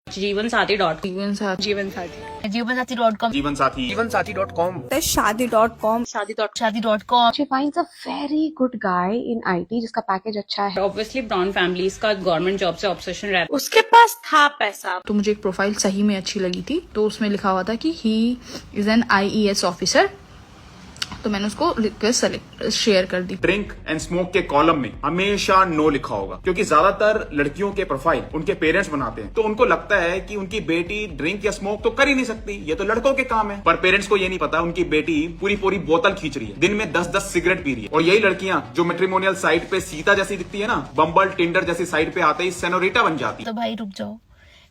जीवन साथी डॉट जीवन साथी जीवन साथी जीवनसाथी.com जीवनसाथी.com शादी.com शादी.com She finds a very good guy in IT जिसका पैकेज अच्छा है. ऑब्वियसली ब्राउन फैमिलीज का गवर्नमेंट जॉब से ऑब्सेशन रहता है। उसके पास था पैसा। तो मुझे एक प्रोफाइल सही में अच्छी लगी थी, तो उसमें लिखा हुआ था कि he is an IES officer, तो मैंने उसको रिक्वेस्ट शेयर कर दी। ड्रिंक एंड स्मोक के कॉलम में हमेशा नो लिखा होगा, क्योंकि ज्यादातर लड़कियों के प्रोफाइल उनके पेरेंट्स बनाते हैं, तो उनको लगता है कि उनकी बेटी ड्रिंक या स्मोक तो कर ही नहीं सकती, ये तो लड़कों के काम है। पर पेरेंट्स को ये नहीं पता उनकी बेटी पूरी पूरी बोतल खींच रही है, दिन में 10-10 सिगरेट पी रही है। और यही लड़कियां जो मैट्रिमोनियल साइट पे सीता जैसी दिखती है ना, बम्बल टिंडर जैसी साइट पे आते ही सेनोरिटा बन जाती है। तो भाई रुक जाओ,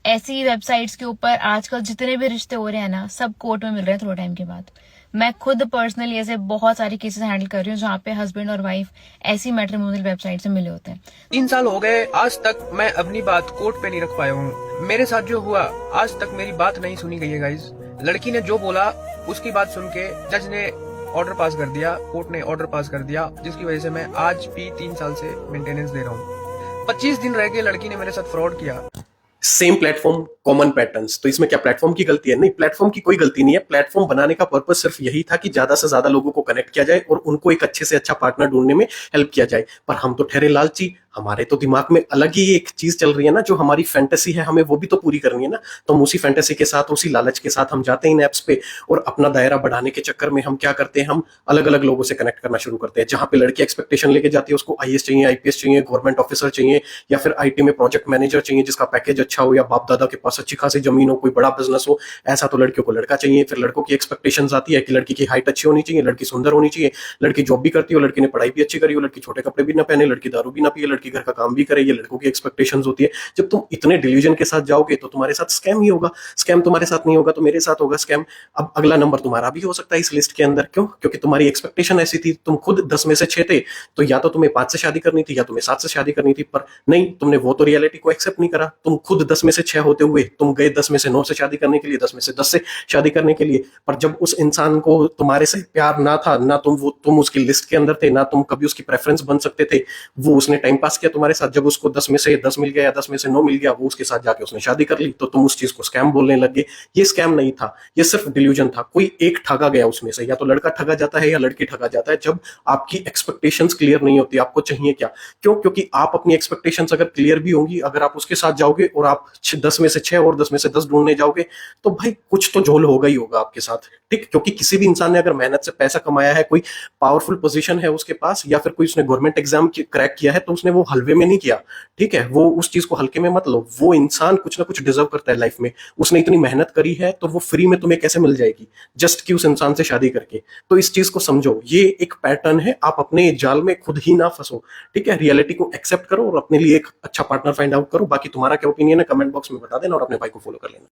ऐसी वेबसाइट्स के ऊपर आजकल जितने भी रिश्ते हो रहे हैं ना, सब कोर्ट में मिल रहे हैं थोड़ा टाइम के बाद। मैं खुद पर्सनली ऐसे बहुत सारी केसेस हैंडल कर रही हूँ जहाँ पे हस्बैंड और वाइफ ऐसी मैट्रिमोनियल वेबसाइट से मिले होते हैं। 3 साल हो गए, आज तक मैं अपनी बात कोर्ट पे नहीं रख पाया हूँ। मेरे साथ जो हुआ, आज तक मेरी बात नहीं सुनी गई है गाइज। लड़की ने जो बोला उसकी बात सुन के जज ने ऑर्डर पास कर दिया, कोर्ट ने ऑर्डर पास कर दिया, जिसकी वजह से मैं आज भी 3 साल से मेंटेनेंस दे रहा हूँ। 25 दिन रह के लड़की ने मेरे साथ फ्रॉड किया। सेम प्लेटफॉर्म, कॉमन पैटर्न्स, तो इसमें क्या प्लेटफॉर्म की गलती है? नहीं, प्लेटफॉर्म की कोई गलती नहीं है। प्लेटफॉर्म बनाने का पर्पस सिर्फ यही था कि ज्यादा से ज्यादा लोगों को कनेक्ट किया जाए और उनको एक अच्छे से अच्छा पार्टनर ढूंढने में हेल्प किया जाए। पर हम तो ठहरे लालची, हमारे तो दिमाग में अलग ही एक चीज चल रही है ना, जो हमारी फैंटेसी है, हमें वो भी तो पूरी करनी है ना। तो हम उसी फैंटेसी के साथ, उसी लालच के साथ हम जाते हैं इन एप्स पे, और अपना दायरा बढ़ाने के चक्कर में हम क्या करते हैं, हम अलग अलग लोगों से कनेक्ट करना शुरू करते हैं। जहां पे लड़की एक्सपेक्टेशन लेके जाती है, उसको IAS चाहिए, IPS चाहिए, गवर्नमेंट ऑफिसर चाहिए, या फिर IT में प्रोजेक्ट मैनेजर चाहिए जिसका पैकेज अच्छा हो, या बाप दादा के पास अच्छी खासी जमीन हो, कोई बड़ा बिजनेस हो। ऐसा तो लड़कियों को लड़का चाहिए। फिर लड़कों की एक्सपेक्टेशंस आती है कि लड़की की हाइट अच्छी होनी चाहिए, लड़की सुंदर होनी चाहिए, लड़की जॉब भी करती हो, लड़की ने पढ़ाई भी अच्छी करी हो, लड़की छोटे कपड़े भी ना पहने, लड़की दारू भी ना पिए, लड़की घर का काम भी करे। ये लड़कों की एक्सपेक्टेशंस होती है। जब तुम इतने डिल्यूजन के साथ जाओगे तो तुम्हारे साथ स्कैम ही होगा। स्कैम तुम्हारे साथ नहीं होगा तो मेरे साथ होगा स्कैम। अब अगला नंबर तुम्हारा भी हो सकता है इस लिस्ट के अंदर। क्यों? क्योंकि तुम्हारी एक्सपेक्टेशन ऐसी थी, तुम खुद 10 में से 6 थे, तो या तो तुम्हें 5 से शादी करनी थी या तुम्हें 7 से शादी करनी थी। पर नहीं, तुमने वो तो रियलिटी को एक्सेप्ट नहीं करा। तुम खुद 10 में से 6 होते हुए तुम गए 10 में से 9 से शादी करने के लिए, 10 में से 10 से शादी करने के लिए। पर जब उस इंसान को तुम्हारे से प्यार ना था, ना तुम उसकी लिस्ट के अंदर थे, ना तुम कभी उसकी प्रेफरेंस बन सकते थे, वो उसने टाइम पास किया तुम्हारे साथ। जब उसको 10 में से 10 मिल गया या 10 में से 9 मिल गया, वो उसके साथ जाके उसने शादी कर ली, तो तुम उस चीज को स्कैम बोलने लग गए। ये स्कैम नहीं था, ये सिर्फ डिल्यूजन था। कोई एक ठगा गया उसमें से, या तो लड़का ठगा जाता है या लड़की ठगा जाता है जब आपकी एक्सपेक्टेशंस क्लियर नहीं होती। आपको चाहिए क्या? क्यों? क्योंकि आप अपनी एक्सपेक्टेशंस अगर क्लियर भी होंगी, अगर आप उसके साथ जाओगे और आप 10 में से 6 और 10 में से 10 ढूंढने जाओगे, तो भाई कुछ तो झोल होगा ही होगा आपके साथ। ठीक? क्योंकि किसी भी इंसान ने अगर मेहनत से पैसा कमाया है, कोई पावरफुल पोजीशन है उसके पास, या फिर कोई उसने गवर्नमेंट एग्जाम क्रैक किया है, तो उसने वो हलवे में नहीं किया। ठीक है? वो उस चीज को हल्के में मत लो। वो इंसान कुछ ना कुछ डिजर्व करता है लाइफ में। उसने इतनी मेहनत करी है, तो वो फ्री में तुम्हें कैसे मिल जाएगी जस्ट कि उस इंसान से शादी करके? तो इस चीज को समझो, ये एक पैटर्न है। आप अपने जाल में खुद ही ना फंसो। ठीक है? रियलिटी को एक्सेप्ट करो और अपने लिए एक अच्छा पार्टनर फाइंड आउट करो। बाकी तुम्हारा क्या ओपिनियन है, कमेंट बॉक्स में बता देना, और अपने भाई को फॉलो कर लेना।